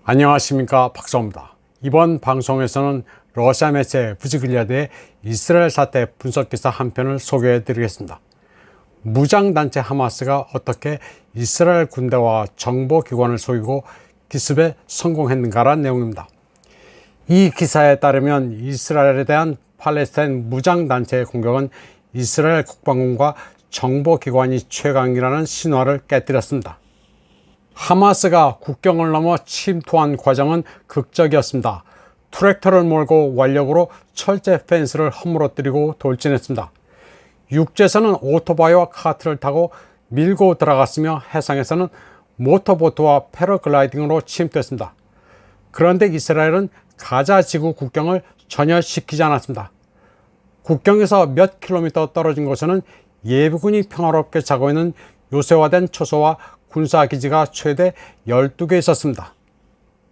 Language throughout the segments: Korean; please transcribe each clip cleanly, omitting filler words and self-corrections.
안녕하십니까, 박사입니다. 이번 방송에서는 러시아 매체 부즈길리아드의 이스라엘 사태 분석 기사 한 편을 소개해 드리겠습니다. 무장단체 하마스가 어떻게 이스라엘 군대와 정보기관을 속이고 기습에 성공했는가라는 내용입니다. 이 기사에 따르면 이스라엘에 대한 팔레스타인 무장단체의 공격은 이스라엘 국방군과 정보기관이 최강이라는 신화를 깨뜨렸습니다. 하마스가 국경을 넘어 침투한 과정은 극적이었습니다. 트랙터를 몰고 완력으로 철제 펜스를 허물어뜨리고 돌진했습니다. 육지에서는 오토바이와 카트를 타고 밀고 들어갔으며 해상에서는 모터보트와 패러글라이딩으로 침투했습니다. 그런데 이스라엘은 가자 지구 국경을 전혀 지키지 않았습니다. 국경에서 몇 킬로미터 떨어진 곳에는 예비군이 평화롭게 자고 있는 요새화된 초소와 군사기지가 최대 12개 있었습니다.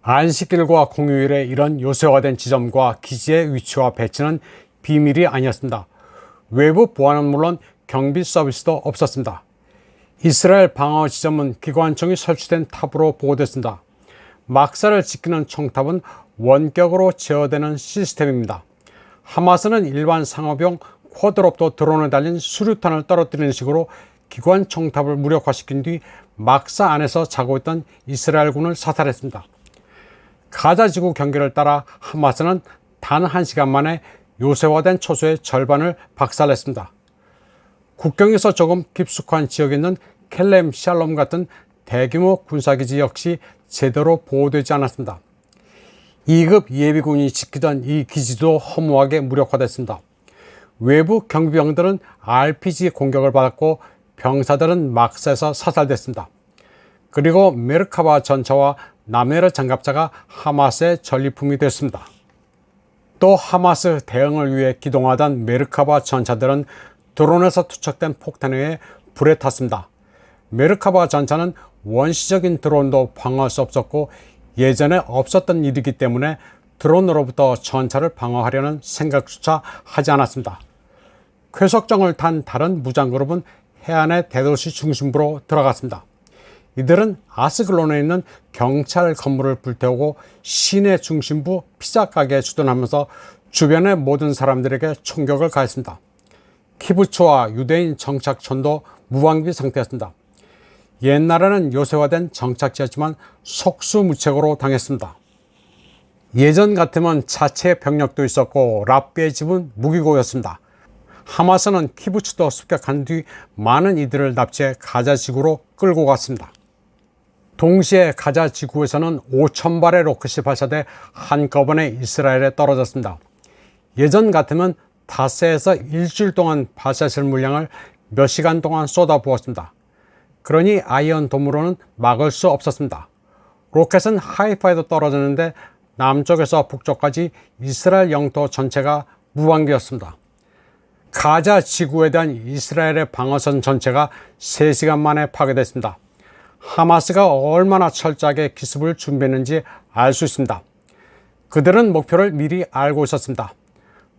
안식일과 공휴일에 이런 요새화된 지점과 기지의 위치와 배치는 비밀이 아니었습니다. 외부 보안은 물론 경비 서비스도 없었습니다. 이스라엘 방어 지점은 기관총이 설치된 탑으로 보호됐습니다. 막사를 지키는 총탑은 원격으로 제어되는 시스템입니다. 하마스는 일반 상업용 쿼드롭도 드론에 달린 수류탄을 떨어뜨리는 식으로 기관 총탑을 무력화시킨 뒤 막사 안에서 자고 있던 이스라엘군을 사살했습니다. 가자지구 경계를 따라 하마스는 단 1시간 만에 요새화된 초소의 절반을 박살냈습니다. 국경에서 조금 깊숙한 지역에 있는 켈렘 샬롬 같은 대규모 군사기지 역시 제대로 보호되지 않았습니다. 2급 예비군이 지키던 이 기지도 허무하게 무력화됐습니다. 외부 경비병들은 RPG 공격을 받았고 병사들은 막사에서 사살됐습니다. 그리고 메르카바 전차와 나메르 장갑차가 하마스의 전리품이 됐습니다. 또 하마스 대응을 위해 기동하던 메르카바 전차들은 드론에서 투척된 폭탄에 의해 불에 탔습니다. 메르카바 전차는 원시적인 드론도 방어할 수 없었고 예전에 없었던 일이기 때문에 드론으로부터 전차를 방어하려는 생각조차 하지 않았습니다. 쾌속정을 탄 다른 무장그룹은 해안의 대도시 중심부로 들어갔습니다. 이들은 아스글론에 있는 경찰 건물을 불태우고 시내 중심부 피자 가게에 주둔하면서 주변의 모든 사람들에게 총격을 가했습니다. 키부츠와 유대인 정착촌도 무방비 상태였습니다. 옛날에는 요새화된 정착지였지만 속수무책으로 당했습니다. 예전 같으면 자체 병력도 있었고 랍비의 집은 무기고였습니다. 하마스는 키부츠도 습격한 뒤 많은 이들을 납치해 가자 지구로 끌고 갔습니다. 동시에 가자 지구에서는 5,000발의 로켓이 발사돼 한꺼번에 이스라엘에 떨어졌습니다. 예전 같으면 닷새에서 일주일 동안 발사실 물량을 몇 시간 동안 쏟아부었습니다. 그러니 아이언 돔으로는 막을 수 없었습니다. 로켓은 하이파에도 떨어졌는데 남쪽에서 북쪽까지 이스라엘 영토 전체가 무방비였습니다. 가자 지구에 대한 이스라엘의 방어선 전체가 3시간 만에 파괴됐습니다. 하마스가 얼마나 철저하게 기습을 준비했는지 알 수 있습니다. 그들은 목표를 미리 알고 있었습니다.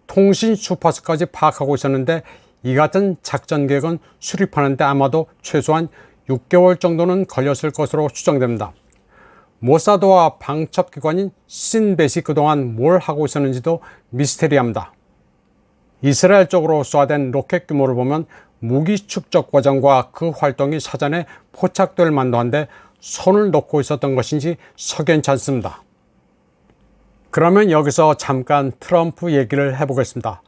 통신 주파수까지 파악하고 있었는데 이 같은 작전 계획은 수립하는데 아마도 최소한 6개월 정도는 걸렸을 것으로 추정됩니다. 모사드와 방첩기관인 신벳이 그동안 뭘 하고 있었는지도 미스테리합니다. 이스라엘 쪽으로 쏘아댄 로켓 규모를 보면 무기 축적 과정과 그 활동이 사전에 포착될 만도 한데 손을 놓고 있었던 것인지 석연치 않습니다. 그러면 여기서 잠깐 트럼프 얘기를 해보겠습니다.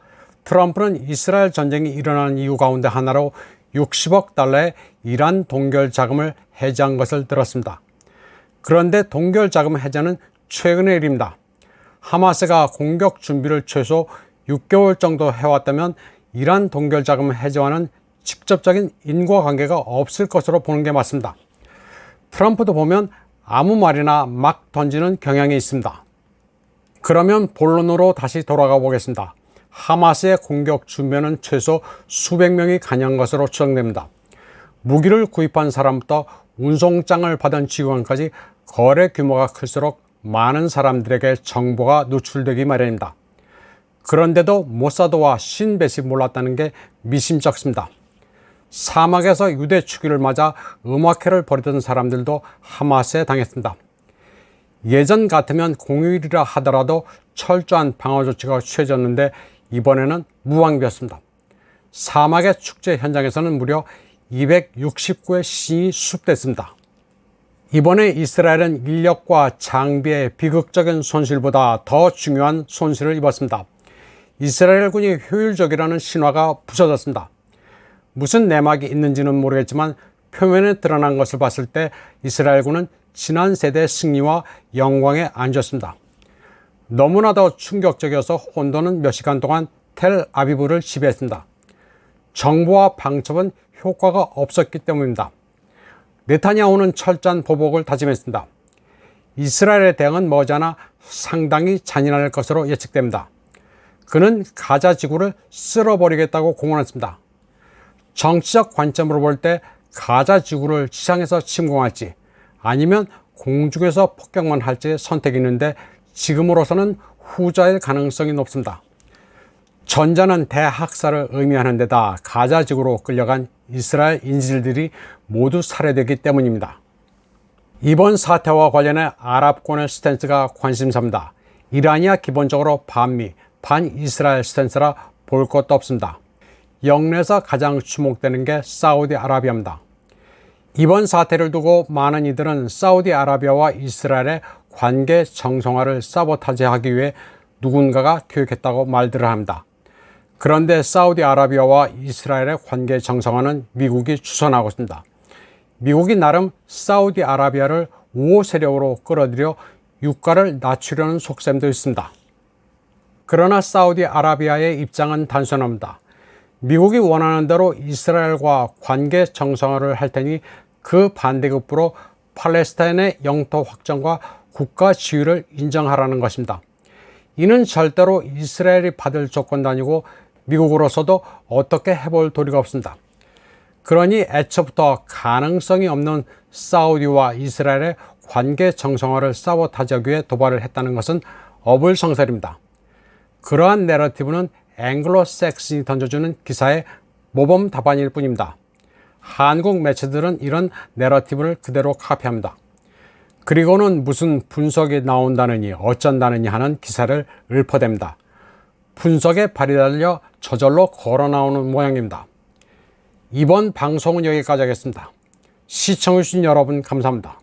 트럼프는 이스라엘 전쟁이 일어나는 이유 가운데 하나로 60억 달러의 이란 동결 자금을 해지한 것을 들었습니다. 그런데 동결 자금 해제는 최근의 일입니다. 하마스가 공격 준비를 최소 6개월 정도 해왔다면 이란 동결 자금 해제와는 직접적인 인과관계가 없을 것으로 보는 게 맞습니다. 트럼프도 보면 아무 말이나 막 던지는 경향이 있습니다. 그러면 본론으로 다시 돌아가 보겠습니다. 하마스의 공격 준비는 최소 수백 명이 관여한 것으로 추정됩니다. 무기를 구입한 사람부터 운송장을 받은 지휘관까지 거래 규모가 클수록 많은 사람들에게 정보가 노출되기 마련입니다. 그런데도 모사드와 신벳이 몰랐다는 게 미심쩍습니다. 사막에서 유대 추기를 맞아 음악회를 벌이던 사람들도 하마스에 당했습니다. 예전 같으면 공휴일이라 하더라도 철저한 방어 조치가 취해졌는데 이번에는 무방비였습니다. 사막의 축제 현장에서는 무려 269의 시신이 수습됐습니다. 이번에 이스라엘은 인력과 장비의 비극적인 손실보다 더 중요한 손실을 입었습니다. 이스라엘군이 효율적이라는 신화가 부서졌습니다. 무슨 내막이 있는지는 모르겠지만 표면에 드러난 것을 봤을 때 이스라엘군은 지난 세대의 승리와 영광에 안겼습니다. 너무나도 충격적이어서 혼돈은 몇 시간 동안 텔아비브를 지배했습니다. 정보와 방첩은 효과가 없었기 때문입니다. 네타냐후는 철저한 보복을 다짐했습니다. 이스라엘의 대응은 머지않아 상당히 잔인할 것으로 예측됩니다. 그는 가자 지구를 쓸어버리겠다고 공언했습니다. 정치적 관점으로 볼 때 가자 지구를 지상에서 침공할지 아니면 공중에서 폭격만 할지 선택이 있는데 지금으로서는 후자일 가능성이 높습니다. 전자는 대학살을 의미하는 데다 가자 지구로 끌려간 이스라엘 인질들이 모두 살해되기 때문입니다. 이번 사태와 관련해 아랍권의 스탠스가 관심사입니다. 이란이야 기본적으로 반미, 반이스라엘 스탠스라 볼 것도 없습니다. 영내에서 가장 주목되는 게 사우디아라비아입니다. 이번 사태를 두고 많은 이들은 사우디아라비아와 이스라엘의 관계 정상화를 사보타지하기 위해 누군가가 교육했다고 말들을 합니다. 그런데 사우디아라비아와 이스라엘의 관계 정상화는 미국이 주선하고 있습니다. 미국이 나름 사우디아라비아를 우호 세력으로 끌어들여 유가를 낮추려는 속셈도 있습니다. 그러나 사우디아라비아의 입장은 단순합니다. 미국이 원하는 대로 이스라엘과 관계 정상화를 할 테니 그 반대급부로 팔레스타인의 영토 확정과 국가 지위를 인정하라는 것입니다. 이는 절대로 이스라엘이 받을 조건도 아니고 미국으로서도 어떻게 해볼 도리가 없습니다. 그러니 애초부터 가능성이 없는 사우디와 이스라엘의 관계 정상화를 사보타지하기 위해 도발을 했다는 것은 어불성설입니다. 그러한 내러티브는 앵글로색슨이 던져주는 기사의 모범 답안일 뿐입니다. 한국 매체들은 이런 내러티브를 그대로 카피합니다. 그리고는 무슨 분석이 나온다느니 어쩐다느니 하는 기사를 읊어댑니다. 분석에 발이 달려 저절로 걸어 나오는 모양입니다. 이번 방송은 여기까지 하겠습니다. 시청해주신 여러분 감사합니다.